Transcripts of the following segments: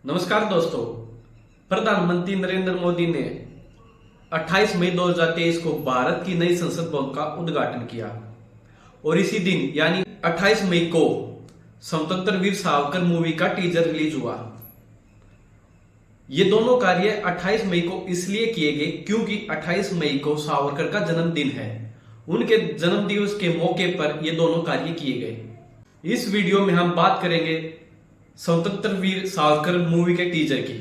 नमस्कार दोस्तों। प्रधानमंत्री नरेंद्र मोदी ने 28 मई 2023 को भारत की नई संसद भवन का उद्घाटन किया और इसी दिन यानी 28 मई को स्वतंत्र वीर सावरकर मूवी का टीजर रिलीज हुआ। ये दोनों कार्य 28 मई को इसलिए किए गए क्योंकि 28 मई को सावरकर का जन्मदिन है। उनके जन्मदिवस के मौके पर ये दोनों कार्य किए गए। इस वीडियो में हम बात करेंगे स्वतंत्र वीर सावरकर मूवी के टीजर की।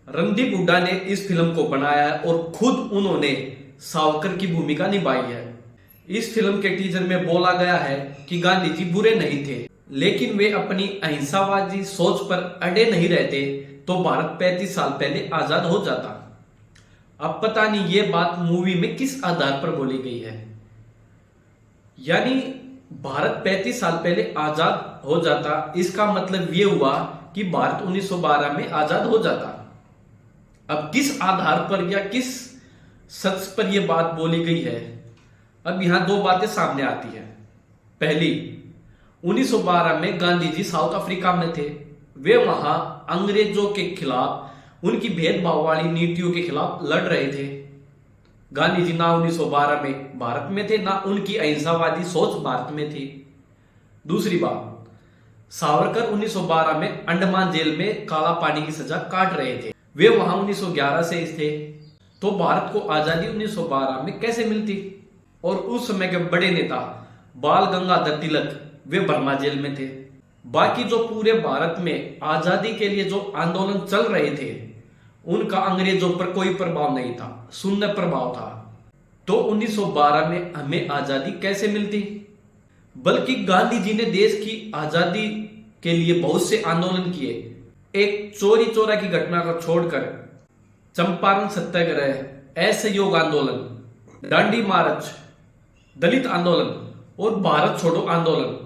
रणदीप हुड्डा ने इस फिल्म को बनाया है और खुद उन्होंने सावरकर की भूमिका निभाई है। इस फिल्म के टीजर में बोला गया है कि गांधी जी बुरे नहीं थे, लेकिन वे अपनी अहिंसावादी सोच पर अड़े नहीं रहते तो भारत 35 साल पहले आजाद हो जाता। अब पता नहीं ये बात मूवी में किस आधार पर बोली गई है। यानी भारत 35 साल पहले आजाद हो जाता, इसका मतलब ये हुआ कि भारत 1912 में आजाद हो जाता। अब किस आधार पर या किस सच पर यह बात बोली गई है, अब यहां दो बातें सामने आती है। पहली, 1912 में गांधी जी साउथ अफ्रीका में थे। वे वहां अंग्रेजों के खिलाफ, उनकी भेदभाव वाली नीतियों के खिलाफ लड़ रहे थे। गांधी जी ना 1912 में भारत में थे, ना उनकी अहिंसावादी सोच भारत में थी। दूसरी बात, सावरकर 1912 में अंडमान जेल में काला पानी की सजा काट रहे थे। वे वहां 1911 से थे, तो भारत को आजादी 1912 में कैसे मिलती। और उस समय के बड़े नेता बाल गंगाधर तिलक, वे बर्मा जेल में थे। बाकी जो पूरे भारत में आजादी के लिए जो आंदोलन चल रहे थे, उनका अंग्रेजों पर कोई प्रभाव नहीं था, शून्य प्रभाव था। तो 1912 में हमें आजादी कैसे मिलती। बल्कि गांधी जी ने देश की आजादी के लिए बहुत से आंदोलन किए। एक चोरी चोरा की घटना को छोड़कर चंपारण सत्याग्रह, असहयोग आंदोलन, दांडी मार्च, दलित आंदोलन और भारत छोड़ो आंदोलन,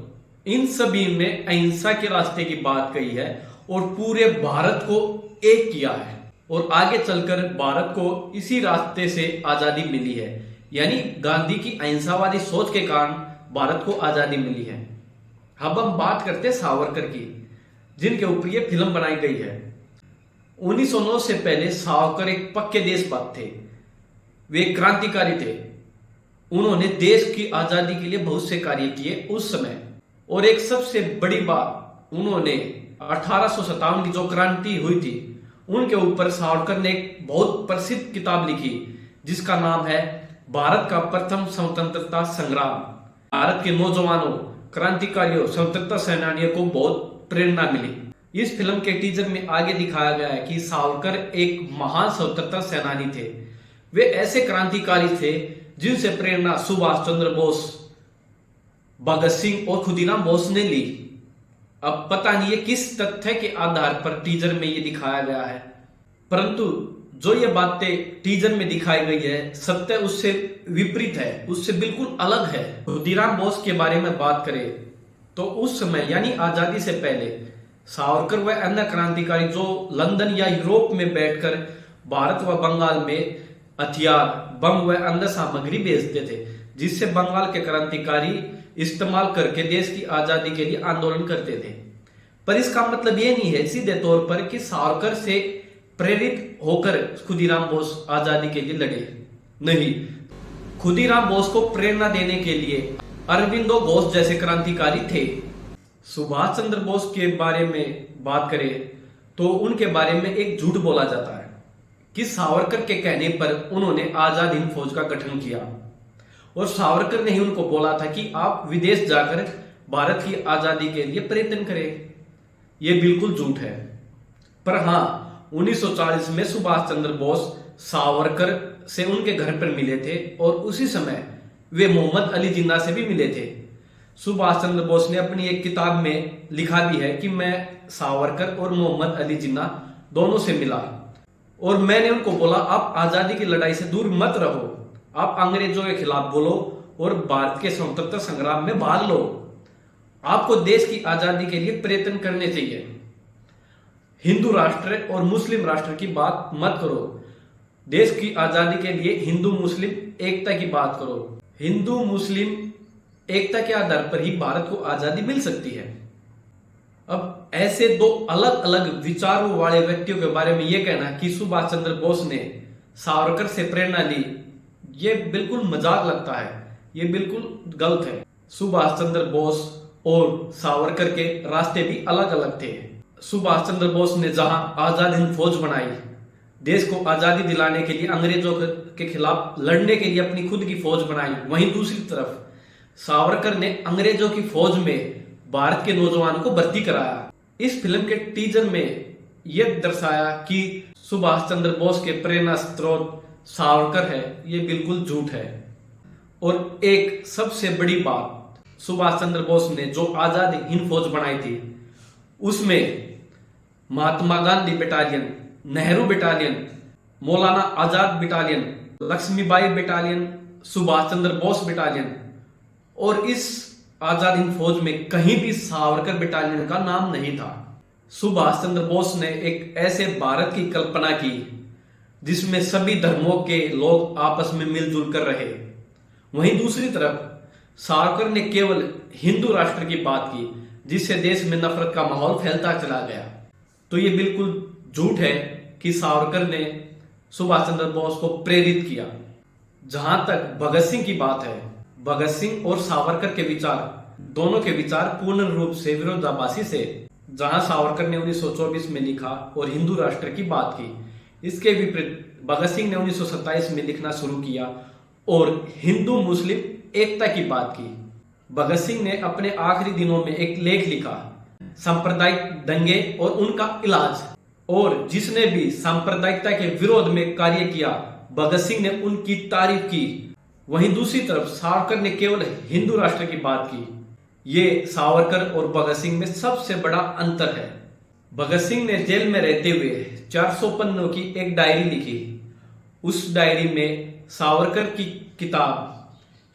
इन सभी में अहिंसा के रास्ते की बात कही है और पूरे भारत को एक किया है। और आगे चलकर भारत को इसी रास्ते से आजादी मिली है। यानी गांधी की अहिंसावादी सोच के कारण भारत को आजादी मिली है। अब हम बात करते हैं सावरकर की, जिनके ऊपर यह फिल्म बनाई गई है। 1909 से पहले सावरकर एक पक्के देशभक्त थे। वे क्रांतिकारी थे। उन्होंने देश की आजादी के लिए बहुत से कार्य किए उस समय। और एक सबसे बड़ी बात, उन्होंने 1857 की जो क्रांति हुई थी, उनके ऊपर सावरकर ने एक बहुत प्रसिद्ध किताब लिखी, जिसका नाम है भारत का प्रथम स्वतंत्रता संग्राम। भारत के नौजवानों, क्रांतिकारियों, स्वतंत्रता सेनानियों को बहुत प्रेरणा मिली। इस फिल्म के टीजर में आगे दिखाया गया है कि सावरकर एक महान स्वतंत्रता सेनानी थे। वे ऐसे क्रांतिकारी थे जिनसे प्रेरणा सुभाष चंद्र बोस, भगत सिंह और खुदीराम बोस ने ली। अब पता नहीं ये किस तथ्य के आधार पर टीजर में ये दिखाया गया है, परंतु जो ये बातें टीजर में दिखाई गई है, सत्य उससे विपरीत है, उससे बिल्कुल अलग है। खुदीराम बोस के बारे में बात करें तो उस समय यानी आजादी से पहले सावरकर व अन्य क्रांतिकारी जो लंदन या यूरोप में बैठकर भारत व बंगाल में हथियार, बम व अन्य सामग्री भेजते थे, जिससे बंगाल के क्रांतिकारी इस्तेमाल करके देश की आजादी के लिए आंदोलन करते थे। पर इसका मतलब ये नहीं है सीधे तौर पर कि सावरकर से प्रेरित होकर खुदीराम बोस आजादी के लिए लड़े। नहीं, खुदीराम बोस को प्रेरणा देने के लिए अरविंदो घोष जैसे क्रांतिकारी थे। सुभाष चंद्र बोस के बारे में बात करें तो उनके बारे में एक झूठ बोला जाता है कि सावरकर के कहने पर उन्होंने आजाद हिंद फौज का गठन किया और सावरकर ने ही उनको बोला था कि आप विदेश जाकर भारत की आजादी के लिए प्रयत्न करें। यह बिल्कुल झूठ है। पर हां, 1940 में सुभाष चंद्र बोस सावरकर से उनके घर पर मिले थे और उसी समय वे मोहम्मद अली जिन्ना से भी मिले थे। सुभाष चंद्र बोस ने अपनी एक किताब में लिखा भी है कि मैं सावरकर और मोहम्मद अली जिन्ना दोनों से मिला और मैंने उनको बोला, आप आजादी की लड़ाई से दूर मत रहो, आप अंग्रेजों के खिलाफ बोलो और भारत के स्वतंत्रता संग्राम में भाग लो। आपको देश की आजादी के लिए प्रयत्न करने चाहिए। हिंदू राष्ट्र और मुस्लिम राष्ट्र की बात मत करो। देश की आजादी के लिए हिंदू मुस्लिम एकता की बात करो। हिंदू मुस्लिम एकता के आधार पर ही भारत को आजादी मिल सकती है। अब अब ऐसे दो अलग अलग विचारों वाले व्यक्तियों के बारे में यह कहना कि सुभाष चंद्र बोस ने सावरकर से प्रेरणा ली, ये बिल्कुल मजाक लगता है, ये बिल्कुल गलत है। सुभाष चंद्र बोस और सावरकर के रास्ते भी अलग अलग थे। सुभाष चंद्र बोस ने जहां आजाद हिंद फौज बनाई, देश को आजादी दिलाने के लिए, अंग्रेजों के खिलाफ लड़ने के लिए अपनी खुद की फौज बनाई, वहीं दूसरी तरफ सावरकर ने अंग्रेजों की फौज में भारत के नौजवानों को भर्ती कराया। इस फिल्म के टीजर में यह दर्शाया कि सुभाष चंद्र बोस के प्रेरणा स्रोत सावरकर है, यह बिल्कुल झूठ है। और एक सबसे बड़ी बात, सुभाष चंद्र बोस ने जो आजाद हिंद फौज बनाई थी उसमें Mahatma Gandhi battalion, Nehru battalion, Maulana Azad battalion, Lakshmibai battalion, Subhash Chandra Bose battalion, और इस आजाद हिंद फौज में कहीं भी सावरकर बटालियन का नाम नहीं था। सुभाष चंद्र बोस ने एक ऐसे भारत की कल्पना की जिसमें सभी धर्मों के लोग आपस में मिलजुल कर रहे। वहीं दूसरी तरफ सावरकर ने केवल हिंदू राष्ट्र की बात की, जिससे देश में नफरत का माहौल फैलता चला गया। तो ये बिल्कुल झूठ है कि सावरकर ने सुभाष चंद्र बोस को प्रेरित किया। जहां तक भगत सिंह की बात है, भगत सिंह और सावरकर के विचार, दोनों के विचार पूर्ण रूप से विरोधाभासी से। जहां सावरकर ने 1924 में लिखा और हिंदू राष्ट्र की बात की, इसके विपरीत भगत सिंह ने 1927 में लिखना शुरू किया और हिंदू मुस्लिम एकता की बात की। भगत सिंह ने अपने आखिरी दिनों में एक लेख लिखा, सांप्रदायिक दंगे और उनका इलाज, और जिसने भी सांप्रदायिकता के विरोध में कार्य किया, भगत सिंह ने उनकी तारीफ की। वहीं दूसरी तरफ सावरकर ने केवल हिंदू राष्ट्र की बात की। ये सावरकर और भगत सिंह में सबसे बड़ा अंतर है। भगत सिंह ने जेल में रहते हुए 400 पन्नों की एक डायरी लिखी। उस डायरी में सावरकर की किताब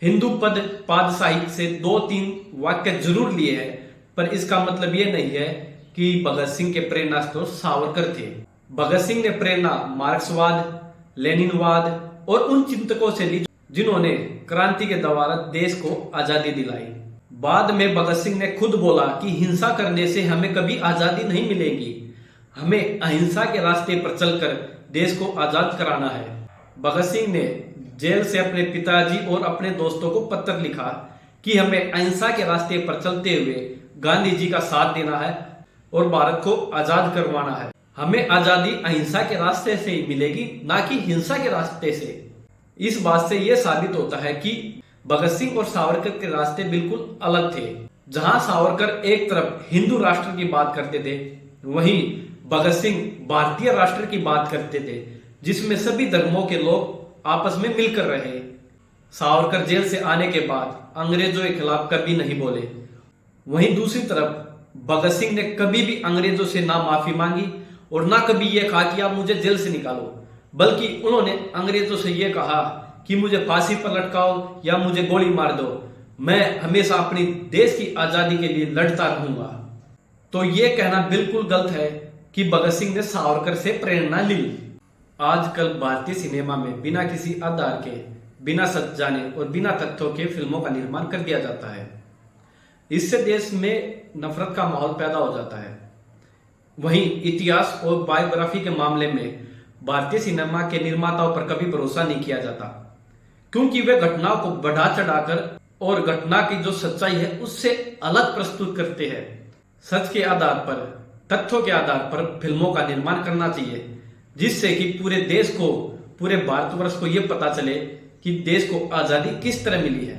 हिंदू पाद साहित्य से 2-3 वाक्य जरूर लिए हैं, पर इसका मतलब ये नहीं है कि भगत सिंह के प्रेरणा स्रोत सावरकर थे। भगत सिंह ने प्रेरणा मार्क्सवाद, लेनिनवाद और उन चिंतकों से ली जिन्होंने क्रांति के द्वारा देश को आजादी दिलाई। बाद में भगत सिंह ने खुद बोला कि हिंसा करने से हमें कभी आजादी नहीं मिलेगी, हमें अहिंसा के रास्ते पर चलकर देश को आजाद कराना है। भगत सिंह ने जेल से अपने पिताजी और अपने दोस्तों को पत्र लिखा कि हमें अहिंसा के रास्ते पर चलते हुए गांधी जी का साथ देना है और भारत को आजाद करवाना है। हमें आजादी अहिंसा के रास्ते से ही मिलेगी, ना कि हिंसा के रास्ते से। इस बात से यह साबित होता है कि भगत सिंह और सावरकर के रास्ते बिल्कुल अलग थे। जहां सावरकर एक तरफ हिंदू राष्ट्र की बात करते थे, वहीं भगत सिंह भारतीय राष्ट्र की बात करते थे, जिसमें सभी धर्मों के लोग आपस में मिलकर रहे। सावरकर जेल से आने के बाद अंग्रेजों के खिलाफ कभी नहीं बोले। वहीं दूसरी तरफ भगत सिंह ने कभी भी अंग्रेजों से ना माफी मांगी और ना कभी यह कहा कि आप मुझे जेल से निकालो, बल्कि उन्होंने अंग्रेजों से यह कहा कि मुझे फांसी पर लटकाओ या मुझे गोली मार दो, मैं हमेशा अपनी देश की आजादी के लिए लड़ता रहूंगा। तो यह कहना बिल्कुल गलत है कि भगत सिंह ने सावरकर से प्रेरणा ली। आजकल भारतीय सिनेमा में बिना किसी आधार के, बिना सच जाने और बिना तथ्यों के फिल्मों का निर्माण कर दिया जाता है। इससे देश में नफरत का माहौल पैदा हो जाता है। वहीं इतिहास और बायोग्राफी के मामले में भारतीय सिनेमा के निर्माताओं पर कभी भरोसा नहीं किया जाता, क्योंकि वे घटनाओं को बढ़ा चढ़ाकर और घटना की जो सच्चाई है उससे अलग प्रस्तुत करते हैं। सच के आधार पर, तथ्यों के आधार पर फिल्मों का निर्माण करना चाहिए, जिससे कि पूरे देश को, पूरे भारतवर्ष को यह पता चले कि देश को आजादी किस तरह मिली है।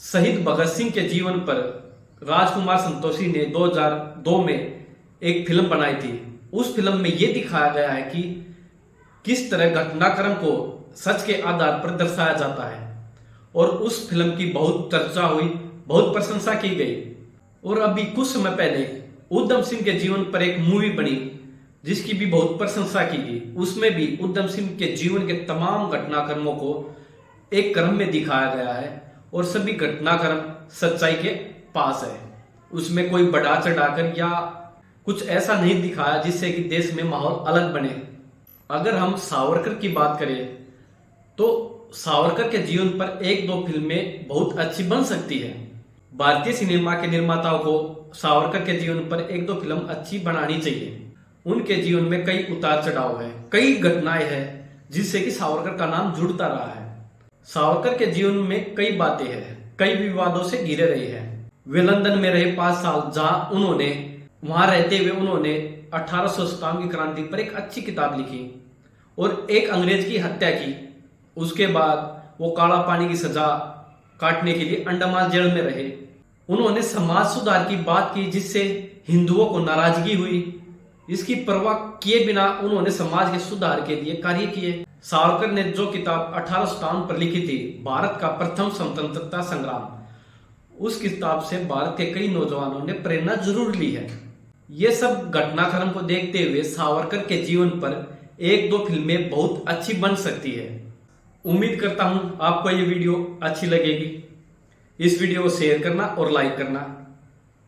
शहीद भगत सिंह के जीवन पर राजकुमार संतोषी ने 2002 में एक फिल्म बनाई थी। उस फिल्म में यह दिखाया गया है कि किस तरह घटनाक्रम को सच के आधार पर दर्शाया जाता है, और उस फिल्म की बहुत चर्चा हुई, बहुत प्रशंसा की गई। और अभी कुछ समय पहले उधम सिंह के जीवन पर एक मूवी बनी जिसकी भी बहुत प्रशंसा की गई। उसमें भी उधम सिंह के जीवन के तमाम घटनाक्रमों को एक क्रम में दिखाया गया है और सभी घटनाक्रम सच्चाई के पास है। उसमें कोई बढ़ा चढ़ाकर या कुछ ऐसा नहीं दिखाया जिससे कि देश में माहौल अलग बने। अगर हम सावरकर की बात करें तो सावरकर के जीवन पर 1-2 फिल्में बहुत अच्छी बन सकती है। भारतीय सिनेमा के निर्माताओं को सावरकर के जीवन पर एक दो फिल्म अच्छी बनानी चाहिए। उनके जीवन में कई उतार चढ़ाव है, कई घटनाएं हैं जिससे कि सावरकर का नाम जुड़ता रहा है। सावरकर के जीवन में कई बातें हैं, कई विवादों से घिरे रहे हैं। वे लंदन में रहे 5 साल, जहां वहां रहते हुए उन्होंने 1857 की क्रांति पर एक अच्छी किताब लिखी और एक अंग्रेज की हत्या की। उसके बाद वो काला पानी की सजा काटने के लिए अंडमान जेल में रहे। उन्होंने समाज सुधार की बात की जिससे हिंदुओं को नाराजगी हुई। इसकी परवाह किए बिना उन्होंने समाज के सुधार के लिए कार्य किए। सावरकर ने जो किताब 1857 पर लिखी थी, भारत का प्रथम स्वतंत्रता संग्राम, उस किताब से भारत के कई नौजवानों ने प्रेरणा जरूर ली है। ये सब घटनाक्रम को देखते हुए सावरकर के जीवन पर एक दो फिल्में बहुत अच्छी बन सकती है। उम्मीद करता हूं आपको ये वीडियो अच्छी लगेगी। इस वीडियो को शेयर करना और लाइक करना,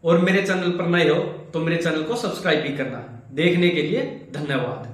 और मेरे चैनल पर नए हो तो मेरे चैनल को सब्सक्राइब भी करना। देखने के लिए धन्यवाद।